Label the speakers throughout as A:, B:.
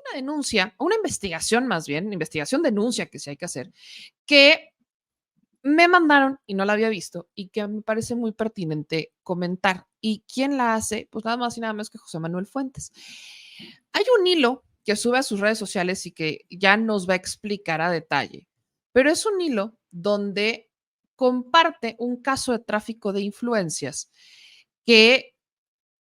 A: una denuncia, una investigación más bien, investigación denuncia que sí hay que hacer, que me mandaron y no la había visto y que me parece muy pertinente comentar. ¿Y quién la hace? Pues nada más y nada menos que José Manuel Fuentes. Hay un hilo que sube a sus redes sociales y que ya nos va a explicar a detalle, pero es un hilo donde comparte un caso de tráfico de influencias que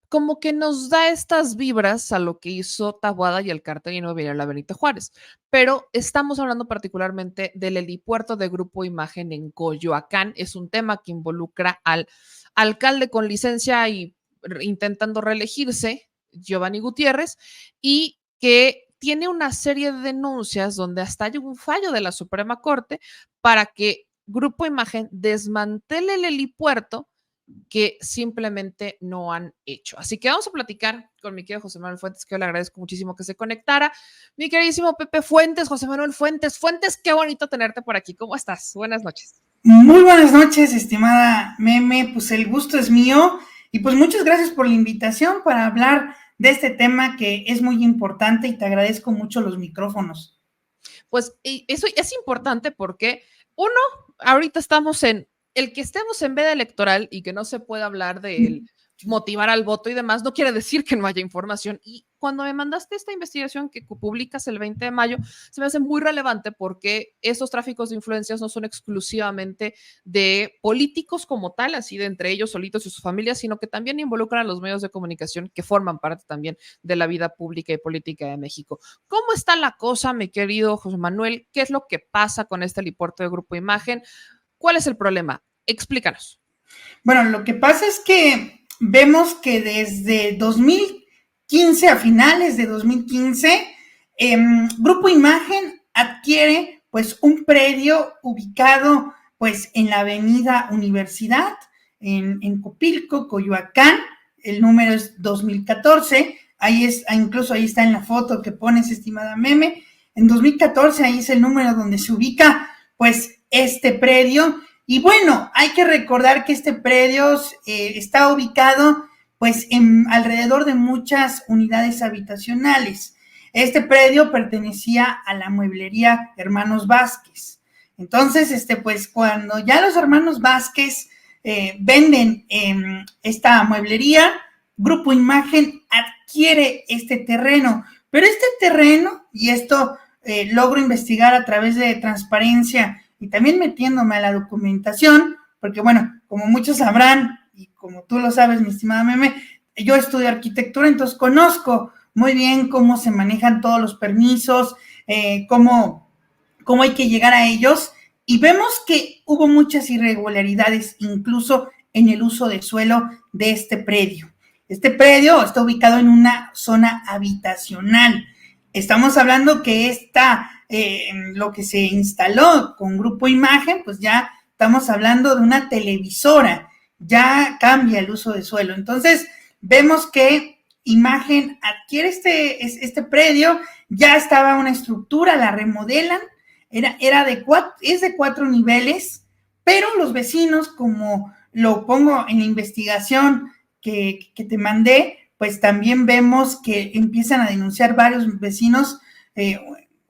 A: como que nos da estas vibras a lo que hizo Taboada y el cártel inmobiliario Benito Juárez. Pero estamos hablando particularmente del helipuerto de Grupo Imagen en Coyoacán. Es un tema que involucra al alcalde con licencia y intentando reelegirse, Giovanni Gutiérrez, y que tiene una serie de denuncias donde hasta hay un fallo de la Suprema Corte para que Grupo Imagen desmantele el helipuerto que simplemente no han hecho. Así que vamos a platicar con mi querido José Manuel Fuentes, que yo le agradezco muchísimo que se conectara. Mi queridísimo Pepe Fuentes, José Manuel Fuentes. Fuentes, qué bonito tenerte por aquí. ¿Cómo estás? Buenas noches.
B: Muy buenas noches, estimada Meme. Pues el gusto es mío y pues muchas gracias por la invitación para hablar de este tema que es muy importante y te agradezco mucho los micrófonos.
A: Pues eso es importante porque uno, ahorita estamos en el que estemos en veda electoral y que no se pueda hablar de motivar al voto y demás, no quiere decir que no haya información. Y cuando me mandaste esta investigación que publicas el 20 de mayo, se me hace muy relevante porque estos tráficos de influencias no son exclusivamente de políticos como tal, así de entre ellos solitos y sus familias, sino que también involucran a los medios de comunicación que forman parte también de la vida pública y política de México. ¿Cómo está la cosa, mi querido José Manuel? ¿Qué es lo que pasa con este helipuerto de Grupo Imagen? ¿Cuál es el problema? Explícanos.
B: Bueno, lo que pasa es que vemos que desde 2015, a finales de 2015, Grupo Imagen adquiere pues un predio ubicado pues en la avenida Universidad, en Copilco, Coyoacán. El número es 2014, ahí es, incluso ahí está en la foto que pones, estimada Meme. En 2014 ahí es el número donde se ubica pues este predio. Y bueno, hay que recordar que este predio está ubicado pues alrededor de muchas unidades habitacionales. Este predio pertenecía a la mueblería Hermanos Vázquez. Entonces, pues cuando ya los Hermanos Vázquez venden esta mueblería, Grupo Imagen adquiere este terreno. Pero este terreno, y esto logro investigar a través de transparencia y también metiéndome a la documentación, porque bueno, como muchos sabrán, y como tú lo sabes, mi estimada Meme, yo estudio arquitectura, entonces conozco muy bien cómo se manejan todos los permisos, cómo hay que llegar a ellos, y vemos que hubo muchas irregularidades, incluso en el uso de suelo de este predio. Este predio está ubicado en una zona habitacional. Estamos hablando que lo que se instaló con Grupo Imagen, pues ya estamos hablando de una televisora, ya cambia el uso de suelo. Entonces, vemos que Imagen adquiere este predio, ya estaba una estructura, la remodelan, es de 4 niveles, pero los vecinos, como lo pongo en la investigación que te mandé, pues también vemos que empiezan a denunciar varios vecinos.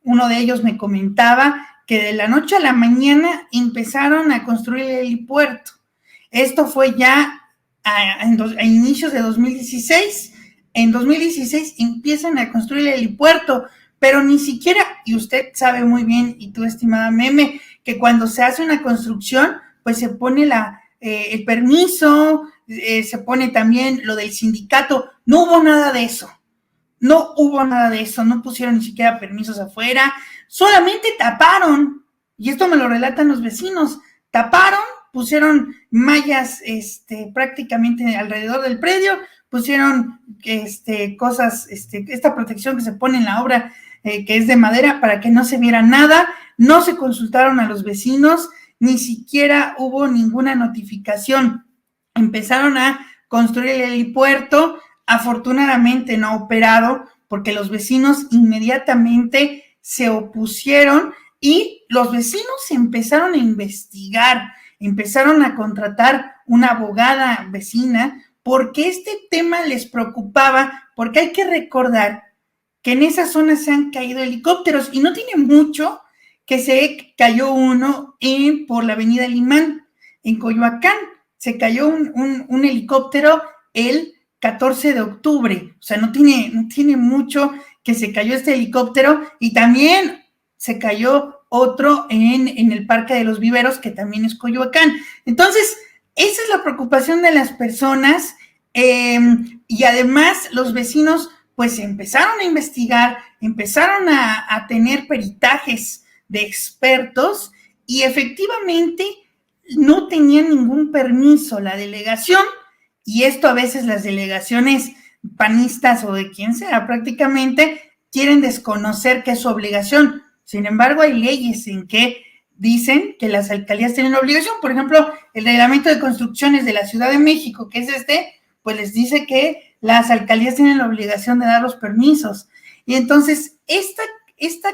B: Uno de ellos me comentaba que de la noche a la mañana empezaron a construir el helipuerto. Esto fue ya a inicios de 2016. En 2016 empiezan a construir el helipuerto, pero ni siquiera, y usted sabe muy bien, y tú, estimada Meme, que cuando se hace una construcción, pues se pone el permiso, se pone también lo del sindicato. No hubo nada de eso. No hubo nada de eso, no pusieron ni siquiera permisos afuera, solamente taparon, y esto me lo relatan los vecinos, taparon, pusieron mallas prácticamente alrededor del predio, pusieron cosas, esta protección que se pone en la obra, que es de madera, para que no se viera nada. No se consultaron a los vecinos, ni siquiera hubo ninguna notificación. Empezaron a construir el helipuerto, afortunadamente no operado, porque los vecinos inmediatamente se opusieron y los vecinos empezaron a investigar, empezaron a contratar una abogada vecina, porque este tema les preocupaba, porque hay que recordar que en esa zona se han caído helicópteros y no tiene mucho que se cayó uno por la avenida Limán, en Coyoacán. Se cayó un helicóptero el 14 de octubre, o sea, no tiene mucho que se cayó este helicóptero, y también se cayó otro en el Parque de los Viveros, que también es Coyoacán. Entonces, esa es la preocupación de las personas, y además los vecinos pues empezaron a investigar, empezaron a tener peritajes de expertos, y efectivamente no tenían ningún permiso la delegación, y esto a veces las delegaciones panistas o de quien sea prácticamente quieren desconocer que es su obligación. Sin embargo, hay leyes en que dicen que las alcaldías tienen obligación. Por ejemplo, el reglamento de construcciones de la Ciudad de México, que es pues les dice que las alcaldías tienen la obligación de dar los permisos. Y entonces, esta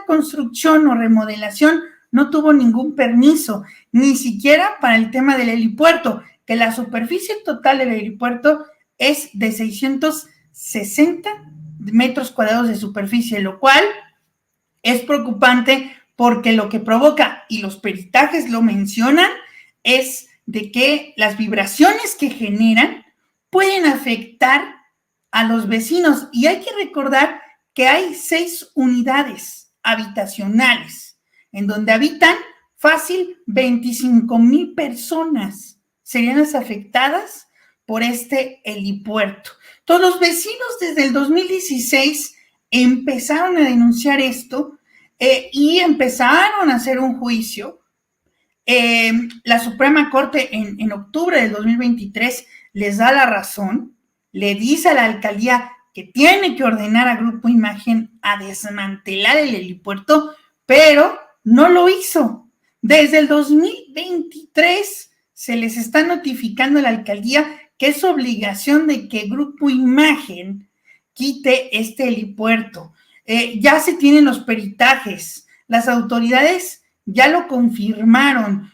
B: construcción o remodelación no tuvo ningún permiso, ni siquiera para el tema del helipuerto, que la superficie total del helipuerto es de 660 metros cuadrados de superficie, lo cual es preocupante porque lo que provoca, y los peritajes lo mencionan, es de que las vibraciones que generan pueden afectar a los vecinos. Y hay que recordar que hay 6 unidades habitacionales en donde habitan fácil 25,000 personas. Serían las afectadas por este helipuerto. Todos los vecinos desde el 2016 empezaron a denunciar esto, y empezaron a hacer un juicio. La Suprema Corte en octubre del 2023 les da la razón, le dice a la alcaldía que tiene que ordenar a Grupo Imagen a desmantelar el helipuerto, pero no lo hizo. Desde el 2023 se les está notificando a la alcaldía que es obligación de que Grupo Imagen quite este helipuerto. Ya se tienen los peritajes, las autoridades ya lo confirmaron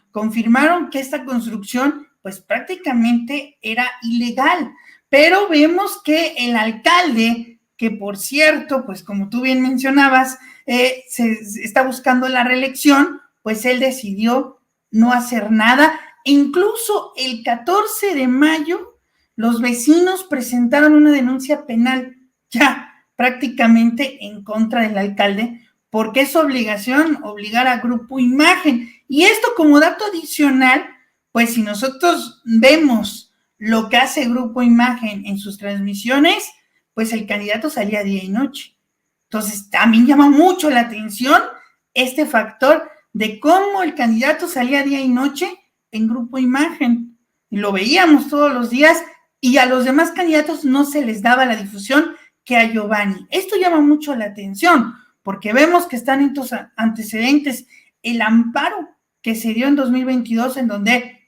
B: que esta construcción pues prácticamente era ilegal, pero vemos que el alcalde, que por cierto, pues como tú bien mencionabas, se está buscando la reelección, pues él decidió no hacer nada. Incluso el 14 de mayo los vecinos presentaron una denuncia penal ya prácticamente en contra del alcalde, porque es obligación obligar a Grupo Imagen. Y esto como dato adicional, pues si nosotros vemos lo que hace Grupo Imagen en sus transmisiones, pues el candidato salía día y noche. Entonces también llama mucho la atención este factor de cómo el candidato salía día y noche en Grupo Imagen. Y lo veíamos todos los días, y a los demás candidatos no se les daba la difusión que a Giovanni. Esto llama mucho la atención, porque vemos que están en estos antecedentes el amparo que se dio en 2022, en donde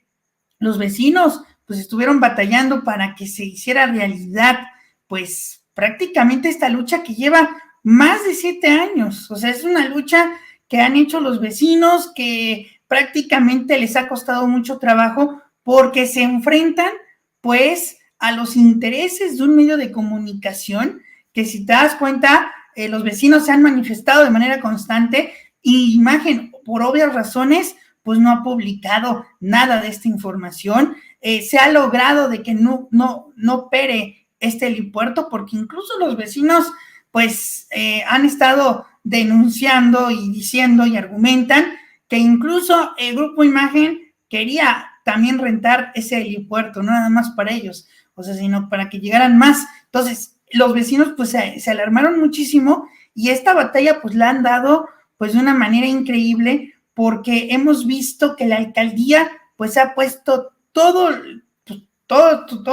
B: los vecinos pues estuvieron batallando para que se hiciera realidad pues prácticamente esta lucha que lleva más de 7 años. O sea, es una lucha que han hecho los vecinos, que prácticamente les ha costado mucho trabajo, porque se enfrentan pues a los intereses de un medio de comunicación que, si te das cuenta, los vecinos se han manifestado de manera constante, y Imagen, por obvias razones, pues no ha publicado nada de esta información. Se ha logrado de que no opere este helipuerto, porque incluso los vecinos pues han estado denunciando y diciendo y argumentan que incluso el Grupo Imagen quería también rentar ese helipuerto, no nada más para ellos, o sea, sino para que llegaran más. Entonces, los vecinos pues se alarmaron muchísimo, y esta batalla pues la han dado pues de una manera increíble, porque hemos visto que la alcaldía pues ha puesto todo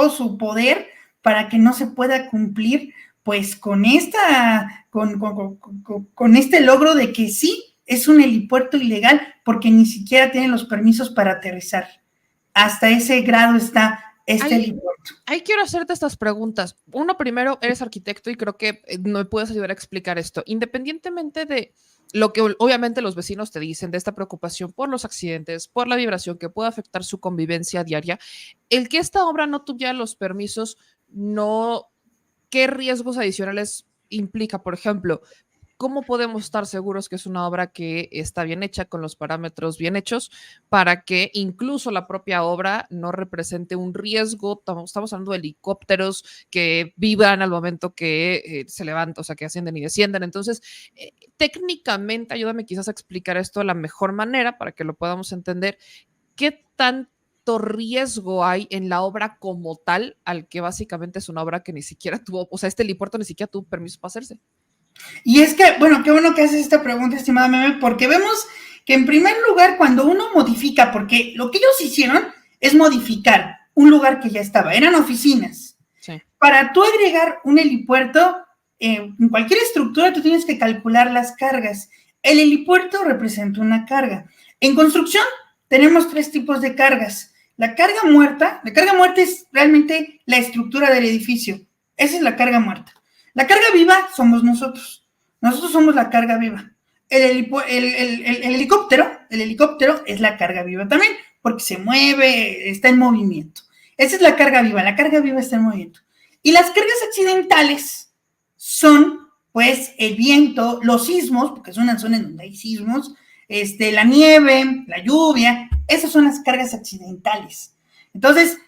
B: su poder para que no se pueda cumplir pues con este logro de que sí es un helipuerto ilegal, porque ni siquiera tienen los permisos para aterrizar. Hasta ese grado está este helipuerto.
A: Ahí quiero hacerte estas preguntas. Uno, primero, eres arquitecto y creo que me puedes ayudar a explicar esto. Independientemente de lo que obviamente los vecinos te dicen, de esta preocupación por los accidentes, por la vibración que puede afectar su convivencia diaria, el que esta obra no tuviera los permisos, no, ¿qué riesgos adicionales implica, por ejemplo, ¿cómo podemos estar seguros que es una obra que está bien hecha, con los parámetros bien hechos, para que incluso la propia obra no represente un riesgo? Estamos hablando de helicópteros que vibran al momento que se levantan, o sea, que ascienden y descienden. Entonces, técnicamente, ayúdame quizás a explicar esto de la mejor manera para que lo podamos entender. ¿Qué tanto riesgo hay en la obra como tal, al que básicamente es una obra que ni siquiera tuvo, o sea, este helipuerto ni siquiera tuvo permiso para hacerse?
B: Y es que, bueno, qué bueno que haces esta pregunta, estimada Meme, porque vemos que en primer lugar, cuando uno modifica, porque lo que ellos hicieron es modificar un lugar que ya estaba, eran oficinas.
A: Sí.
B: Para tú agregar un helipuerto, en cualquier estructura tú tienes que calcular las cargas. El helipuerto representa una carga. En construcción tenemos 3 tipos de cargas. La carga muerta es realmente la estructura del edificio. Esa es la carga muerta. La carga viva somos nosotros. Nosotros somos la carga viva. El helicóptero es la carga viva también, porque se mueve, está en movimiento. Esa es la carga viva está en movimiento. Y las cargas accidentales son, pues, el viento, los sismos, porque es una zona en donde hay sismos, la nieve, la lluvia, esas son las cargas accidentales. Entonces,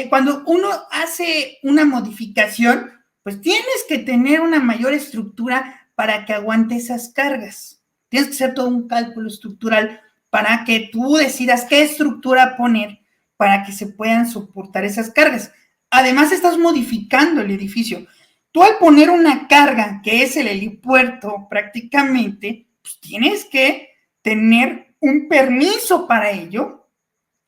B: cuando uno hace una modificación, pues tienes que tener una mayor estructura para que aguante esas cargas. Tienes que hacer todo un cálculo estructural para que tú decidas qué estructura poner para que se puedan soportar esas cargas. Además, estás modificando el edificio. Tú al poner una carga, que es el helipuerto prácticamente, pues tienes que tener un permiso para ello.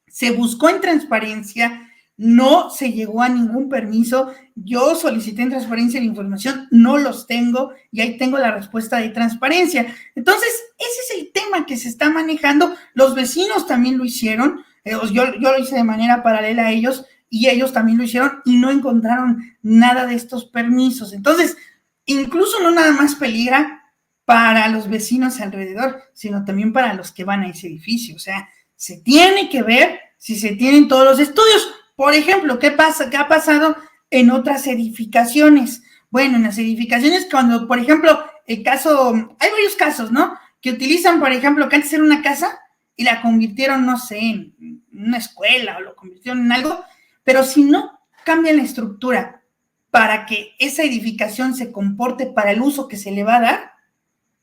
B: Se buscó en transparencia, no se llegó a ningún permiso. Yo solicité en transparencia la información, no los tengo y ahí tengo la respuesta de transparencia. Entonces, ese es el tema que se está manejando. Los vecinos también lo hicieron. Yo lo hice de manera paralela a ellos y ellos también lo hicieron y no encontraron nada de estos permisos. Entonces, incluso no nada más peligra para los vecinos alrededor, sino también para los que van a ese edificio. O sea, se tiene que ver si se tienen todos los estudios. Por ejemplo, ¿qué ha pasado en otras edificaciones? Bueno, en las edificaciones cuando, por ejemplo, hay varios casos, ¿no? Que utilizan, por ejemplo, que antes era una casa y la convirtieron, no sé, en una escuela o lo convirtieron en algo, pero si no cambian la estructura para que esa edificación se comporte para el uso que se le va a dar,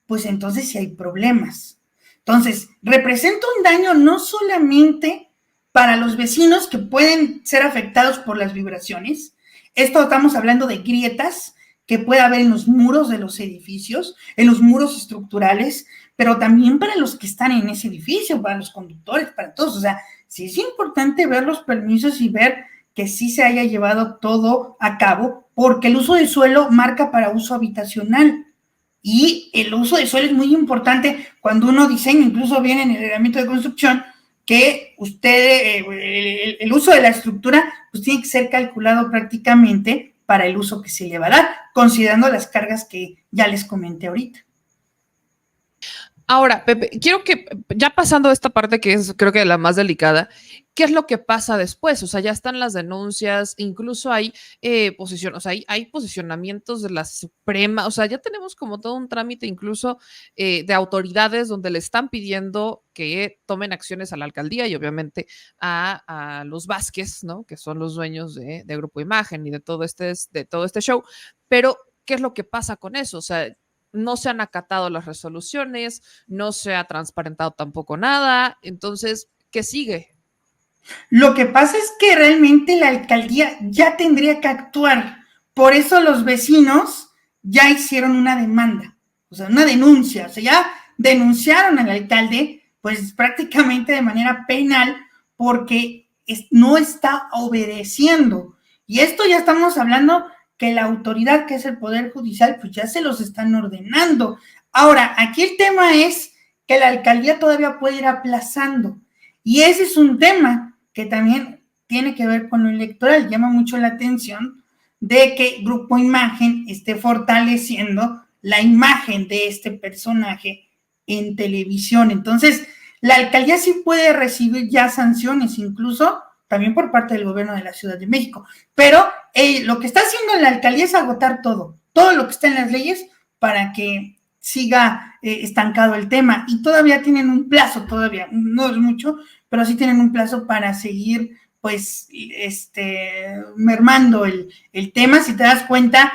B: pues entonces sí hay problemas. Entonces, representa un daño no solamente para los vecinos que pueden ser afectados por las vibraciones. Esto estamos hablando de grietas que puede haber en los muros de los edificios, en los muros estructurales, pero también para los que están en ese edificio, para los conductores, para todos. O sea, sí es importante ver los permisos y ver que sí se haya llevado todo a cabo, porque el uso de suelo marca para uso habitacional. Y el uso de suelo es muy importante cuando uno diseña, incluso viene en el reglamento de construcción, que el uso de la estructura pues tiene que ser calculado prácticamente para el uso que se le va a dar, considerando las cargas que ya les comenté ahorita.
A: Ahora, Pepe, quiero que, ya pasando esta parte que es creo que la más delicada, ¿qué es lo que pasa después? O sea, ya están las denuncias, incluso hay o sea, hay posicionamientos de la Suprema, o sea, ya tenemos como todo un trámite incluso de autoridades donde le están pidiendo que tomen acciones a la alcaldía y obviamente a los Vázquez, ¿no? Que son los dueños de Grupo Imagen y de todo este show. Pero, ¿qué es lo que pasa con eso? O sea, no se han acatado las resoluciones, no se ha transparentado tampoco nada, entonces, ¿qué sigue?
B: Lo que pasa es que realmente la alcaldía ya tendría que actuar, por eso los vecinos ya hicieron una demanda, o sea, una denuncia, o sea, ya denunciaron al alcalde, pues prácticamente de manera penal, porque no está obedeciendo. Y esto ya estamos hablando que la autoridad, que es el Poder Judicial, pues ya se los están ordenando. Ahora, aquí el tema es que la alcaldía todavía puede ir aplazando. Y ese es un tema que también tiene que ver con lo electoral. Llama mucho la atención de que Grupo Imagen esté fortaleciendo la imagen de este personaje en televisión. Entonces, la alcaldía sí puede recibir ya sanciones, incluso también por parte del gobierno de la Ciudad de México. Pero lo que está haciendo la alcaldía es agotar todo todo lo que está en las leyes para que siga estancado el tema, y todavía tienen un plazo, todavía no es mucho, pero sí tienen un plazo para seguir pues mermando el tema. Si te das cuenta,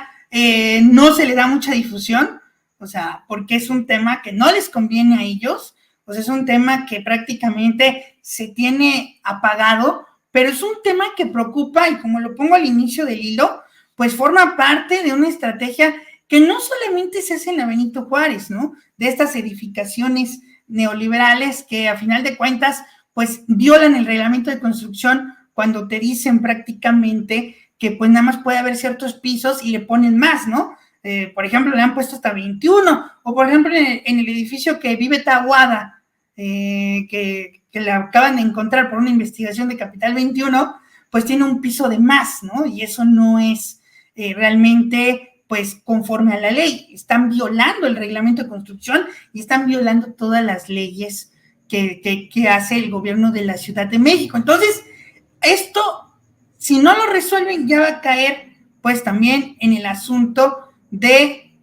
B: no se le da mucha difusión, o sea, porque es un tema que no les conviene a ellos, o sea, es un tema que prácticamente se tiene apagado, pero es un tema que preocupa, y como lo pongo al inicio del hilo, pues forma parte de una estrategia que no solamente se hace en la Benito Juárez, ¿no? De estas edificaciones neoliberales que a final de cuentas, pues violan el reglamento de construcción cuando te dicen prácticamente que pues nada más puede haber ciertos pisos y le ponen más, ¿no? Por ejemplo, le han puesto hasta 21, o por ejemplo en el edificio que vive Tahuada, que le acaban de encontrar por una investigación de Capital 21, pues tiene un piso de más, ¿no? Y eso no es realmente pues conforme a la ley. Están violando el reglamento de construcción y están violando todas las leyes que hace el gobierno de la Ciudad de México. Entonces, esto, si no lo resuelven, ya va a caer pues también en el asunto de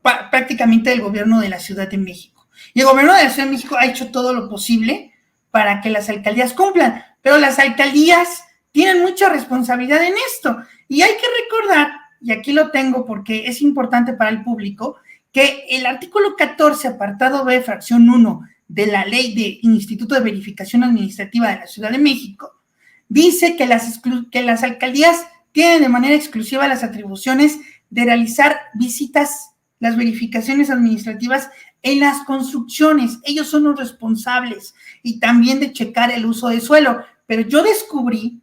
B: prácticamente del gobierno de la Ciudad de México. Y el gobierno de la Ciudad de México ha hecho todo lo posible para que las alcaldías cumplan, pero las alcaldías tienen mucha responsabilidad en esto. Y hay que recordar, y aquí lo tengo porque es importante para el público, que el artículo 14, apartado B, fracción 1 de la Ley de Instituto de Verificación Administrativa de la Ciudad de México, dice que las alcaldías tienen de manera exclusiva las atribuciones de realizar visitas, las verificaciones administrativas en las construcciones. Ellos son los responsables, y también de checar el uso de suelo. Pero yo descubrí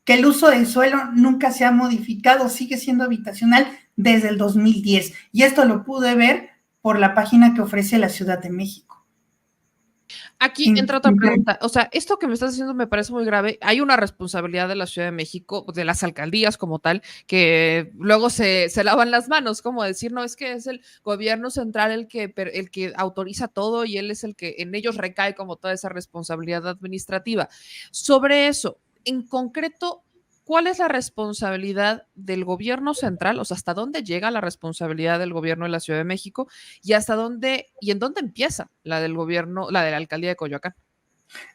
B: que el uso de suelo nunca se ha modificado, sigue siendo habitacional desde el 2010. Y esto lo pude ver por la página que ofrece la Ciudad de México.
A: Aquí entra otra pregunta. O sea, esto que me estás diciendo me parece muy grave. Hay una responsabilidad de la Ciudad de México, de las alcaldías como tal, que luego se lavan las manos, como decir, no, es que es el gobierno central el que autoriza todo y él es el que en ellos recae como toda esa responsabilidad administrativa. Sobre eso, en concreto, ¿cuál es la responsabilidad del gobierno central? O sea, ¿hasta dónde llega la responsabilidad del gobierno de la Ciudad de México y hasta dónde y en dónde empieza la del gobierno, la de la alcaldía de Coyoacán?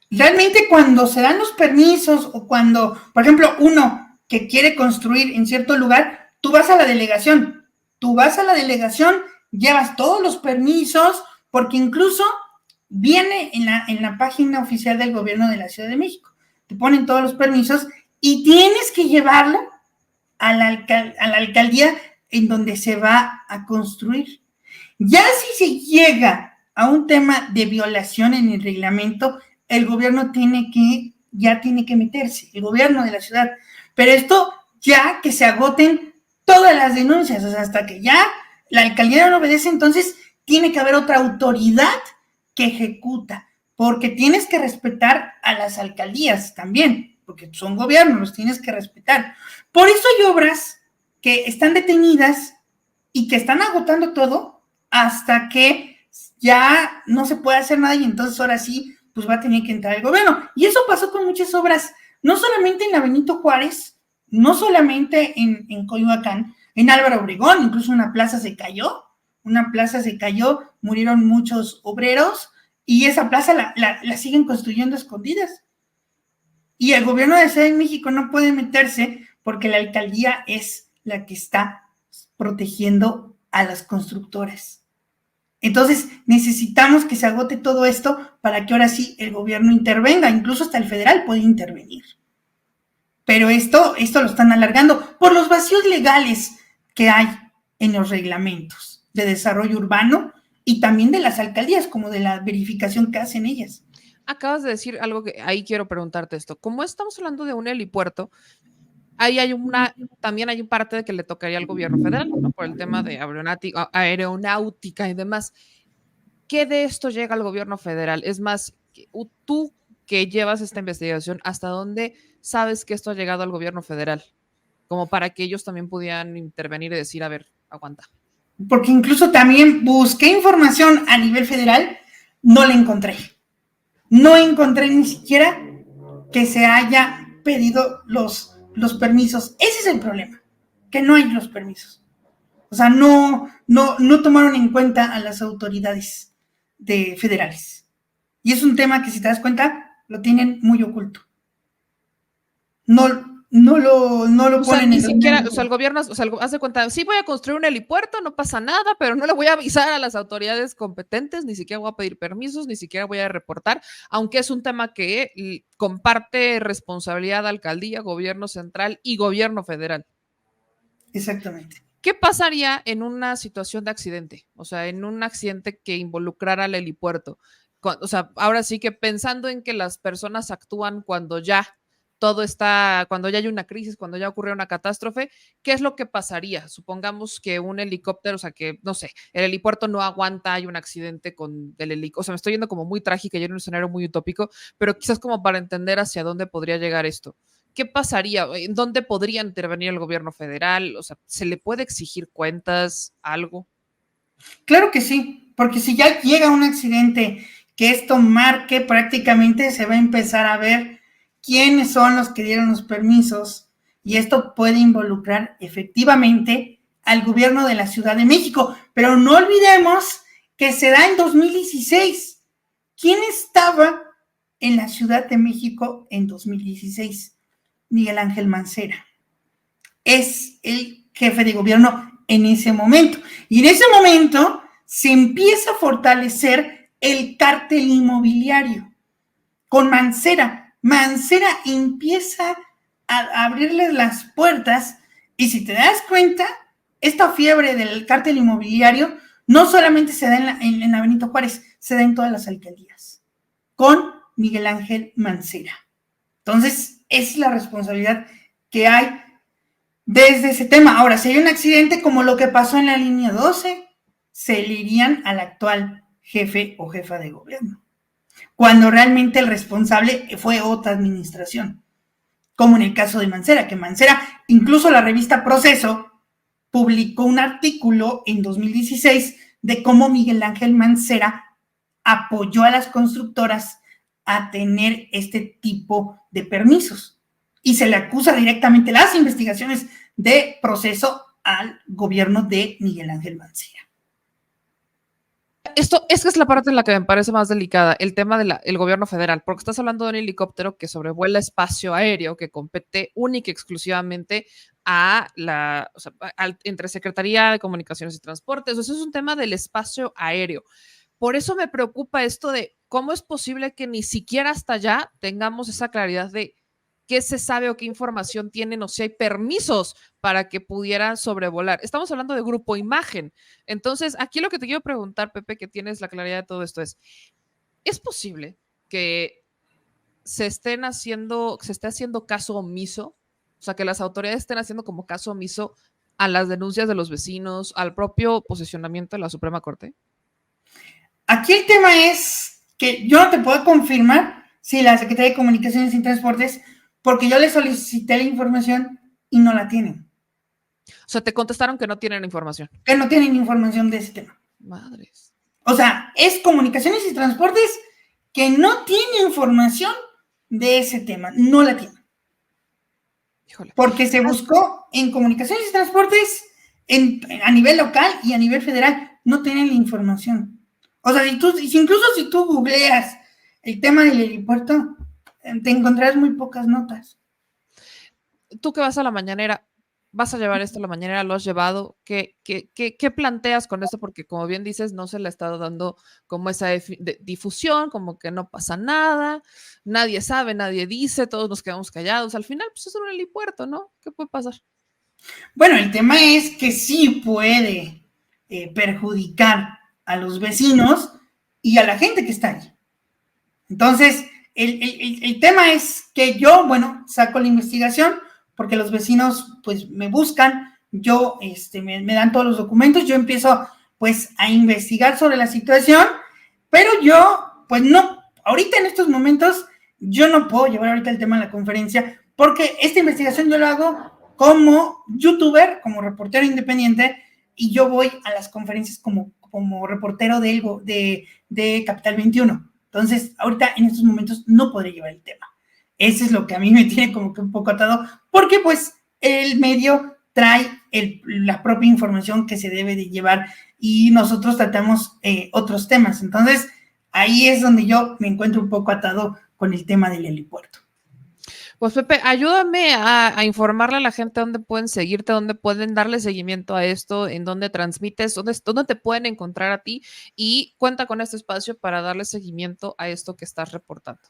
B: Realmente cuando se dan los permisos, o cuando, por ejemplo, uno que quiere construir en cierto lugar, tú vas a la delegación, llevas todos los permisos, porque incluso viene en la página oficial del gobierno de la Ciudad de México, te ponen todos los permisos y tienes que llevarlo a la alcaldía en donde se va a construir. Ya si se llega a un tema de violación en el reglamento, el gobierno tiene que meterse, el gobierno de la ciudad. Pero esto ya que se agoten todas las denuncias, o sea, hasta que ya la alcaldía no obedece, entonces tiene que haber otra autoridad que ejecuta, porque tienes que respetar a las alcaldías también, porque son gobiernos, los tienes que respetar. Por eso hay obras que están detenidas y que están agotando todo hasta que ya no se puede hacer nada, y entonces ahora sí, pues va a tener que entrar el gobierno. Y eso pasó con muchas obras, no solamente en la Benito Juárez, no solamente en Coyoacán, en Álvaro Obregón, incluso una plaza se cayó, murieron muchos obreros, y esa plaza la siguen construyendo escondidas. Y el gobierno de Ciudad de México no puede meterse porque la alcaldía es la que está protegiendo a las constructoras. Entonces, necesitamos que se agote todo esto para que ahora sí el gobierno intervenga, incluso hasta el federal puede intervenir. Pero esto lo están alargando por los vacíos legales que hay en los reglamentos de desarrollo urbano y también de las alcaldías, como de la verificación que hacen ellas.
A: Acabas de decir algo que ahí quiero preguntarte esto. Como estamos hablando de un helipuerto, ahí también hay un parte de que le tocaría al gobierno federal, ¿no? Por el tema de aeronáutica y demás. ¿Qué de esto llega al gobierno federal? Es más, tú que llevas esta investigación, ¿hasta dónde sabes que esto ha llegado al gobierno federal? Como para que ellos también pudieran intervenir y decir, a ver, aguanta.
B: Porque incluso también busqué información a nivel federal, no la encontré. No encontré ni siquiera que se haya pedido los permisos. Ese es el problema, que no hay los permisos. O sea, no tomaron en cuenta a las autoridades federales. Y es un tema que, si te das cuenta, lo tienen muy oculto. No lo
A: O sea,
B: ponen
A: ni
B: en
A: siquiera,
B: reuniones.
A: o sea, el gobierno, o sea, hace cuenta, sí voy a construir un helipuerto, no pasa nada, pero no le voy a avisar a las autoridades competentes, ni siquiera voy a pedir permisos, ni siquiera voy a reportar, aunque es un tema que comparte responsabilidad alcaldía, gobierno central y gobierno federal.
B: Exactamente.
A: ¿Qué pasaría en una situación de accidente? O sea, en un accidente que involucrara al helipuerto. O sea, ahora sí que pensando en que las personas actúan cuando ya todo está, cuando ya hay una crisis, cuando ya ocurrió una catástrofe, ¿qué es lo que pasaría? Supongamos que un helicóptero, o sea, que, no sé, el helipuerto no aguanta, hay un accidente con el helicóptero, o sea, me estoy yendo como muy trágica y en un escenario muy utópico, pero quizás como para entender hacia dónde podría llegar esto. ¿Qué pasaría? ¿En dónde podría intervenir el gobierno federal? O sea, ¿se le puede exigir cuentas, algo?
B: Claro que sí, porque si ya llega un accidente que esto marque, prácticamente se va a empezar a ver quiénes son los que dieron los permisos, y esto puede involucrar efectivamente al gobierno de la Ciudad de México. Pero no olvidemos que se da en 2016. ¿Quién estaba en la Ciudad de México en 2016? Miguel Ángel Mancera. Es el jefe de gobierno en ese momento. Y en ese momento se empieza a fortalecer el cártel inmobiliario con Mancera. Mancera empieza a abrirles las puertas, y si te das cuenta, esta fiebre del cártel inmobiliario no solamente se da en la Benito Juárez, se da en todas las alcaldías, con Miguel Ángel Mancera. Entonces, es la responsabilidad que hay desde ese tema. Ahora, si hay un accidente como lo que pasó en la línea 12, se le irían al actual jefe o jefa de gobierno, cuando realmente el responsable fue otra administración, como en el caso de Mancera, que Mancera, incluso la revista Proceso, publicó un artículo en 2016 de cómo Miguel Ángel Mancera apoyó a las constructoras a tener este tipo de permisos, y se le acusa directamente las investigaciones de Proceso al gobierno de Miguel Ángel Mancera.
A: Esto es que es la parte en la que me parece más delicada, el tema del gobierno federal, porque estás hablando de un helicóptero que sobrevuela espacio aéreo, que compete única y exclusivamente a o sea, entre Secretaría de Comunicaciones y Transportes. Eso es un tema del espacio aéreo. Por eso me preocupa esto de cómo es posible que ni siquiera hasta allá tengamos esa claridad de qué se sabe o qué información tienen o si hay permisos para que pudieran sobrevolar. Estamos hablando de Grupo Imagen. Entonces, aquí lo que te quiero preguntar, Pepe, que tienes la claridad de todo esto ¿es posible que se esté haciendo caso omiso? O sea, que las autoridades estén haciendo como caso omiso a las denuncias de los vecinos, al propio posicionamiento de la Suprema Corte.
B: Aquí el tema es que yo no te puedo confirmar si la Secretaría de Comunicaciones y Transportes, porque yo le solicité la información y no la tienen.
A: O sea, te contestaron que no tienen información.
B: Que no tienen información de ese tema.
A: Madres.
B: O sea, es Comunicaciones y Transportes que no tiene información de ese tema, no la tiene.
A: Híjole.
B: Porque se buscó en Comunicaciones y Transportes a nivel local y a nivel federal, no tienen la información. O sea, incluso si tú googleas el tema del aeropuerto, te encontrarás muy pocas notas.
A: Tú que vas a la mañanera, ¿vas a llevar esto a la mañanera? ¿Lo has llevado? ¿Qué planteas con esto? Porque como bien dices, no se le ha estado dando como esa difusión, como que no pasa nada, nadie sabe, nadie dice, todos nos quedamos callados. Al final, pues es un helipuerto, ¿no? ¿Qué puede pasar?
B: Bueno, el tema es que sí puede perjudicar a los vecinos y a la gente que está ahí. Entonces, el tema es que yo, bueno, saco la investigación porque los vecinos, pues, me buscan, yo, me dan todos los documentos, yo empiezo, pues, a investigar sobre la situación, pero yo, pues, no, ahorita en estos momentos, yo no puedo llevar ahorita el tema a la conferencia, porque esta investigación yo la hago como youtuber, como reportero independiente, y yo voy a las conferencias como reportero de Capital 21. Entonces, ahorita en estos momentos no podré llevar el tema. Eso es lo que a mí me tiene como que un poco atado, porque pues el medio trae la propia información que se debe de llevar y nosotros tratamos otros temas. Entonces, ahí es donde yo me encuentro un poco atado con el tema del helipuerto.
A: Pues Pepe, ayúdame a informarle a la gente dónde pueden seguirte, dónde pueden darle seguimiento a esto, en dónde transmites, dónde te pueden encontrar a ti, y cuenta con este espacio para darle seguimiento a esto que estás reportando.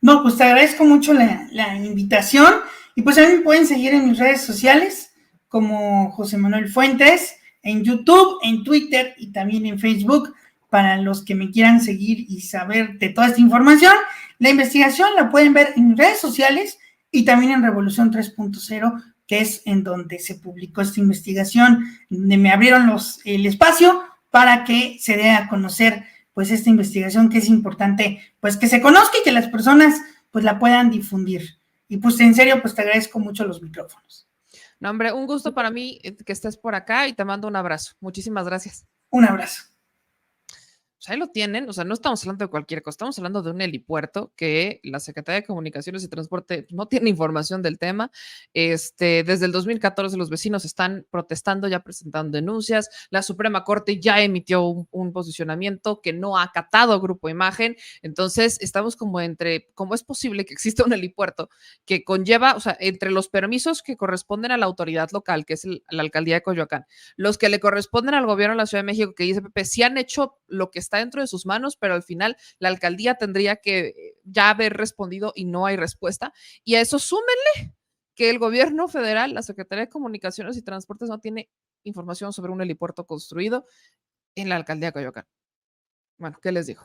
B: No, pues te agradezco mucho la invitación y pues a mí me pueden seguir en mis redes sociales como José Manuel Fuentes, en YouTube, en Twitter y también en Facebook para los que me quieran seguir y saber de toda esta información. La investigación la pueden ver en redes sociales y también en Revolución 3.0, que es en donde se publicó esta investigación, donde me abrieron el espacio para que se dé a conocer pues esta investigación, que es importante pues que se conozca y que las personas pues la puedan difundir. Y pues en serio, pues te agradezco mucho los micrófonos.
A: No, hombre, un gusto para mí que estés por acá y te mando un abrazo. Muchísimas gracias.
B: Un abrazo.
A: Pues ahí lo tienen, o sea, no estamos hablando de cualquier cosa, estamos hablando de un helipuerto que la Secretaría de Comunicaciones y Transporte no tiene información del tema. Desde el 2014 los vecinos están protestando, ya presentando denuncias, la Suprema Corte ya emitió un posicionamiento que no ha acatado Grupo Imagen, entonces estamos como ¿cómo es posible que exista un helipuerto que conlleva, o sea, entre los permisos que corresponden a la autoridad local, que es la Alcaldía de Coyoacán, los que le corresponden al gobierno de la Ciudad de México, que dice Pepe, sí han hecho lo que está dentro de sus manos, pero al final la alcaldía tendría que ya haber respondido y no hay respuesta. Y a eso súmenle que el gobierno federal, la Secretaría de Comunicaciones y Transportes no tiene información sobre un helipuerto construido en la alcaldía de Coyoacán. Bueno, ¿qué les digo?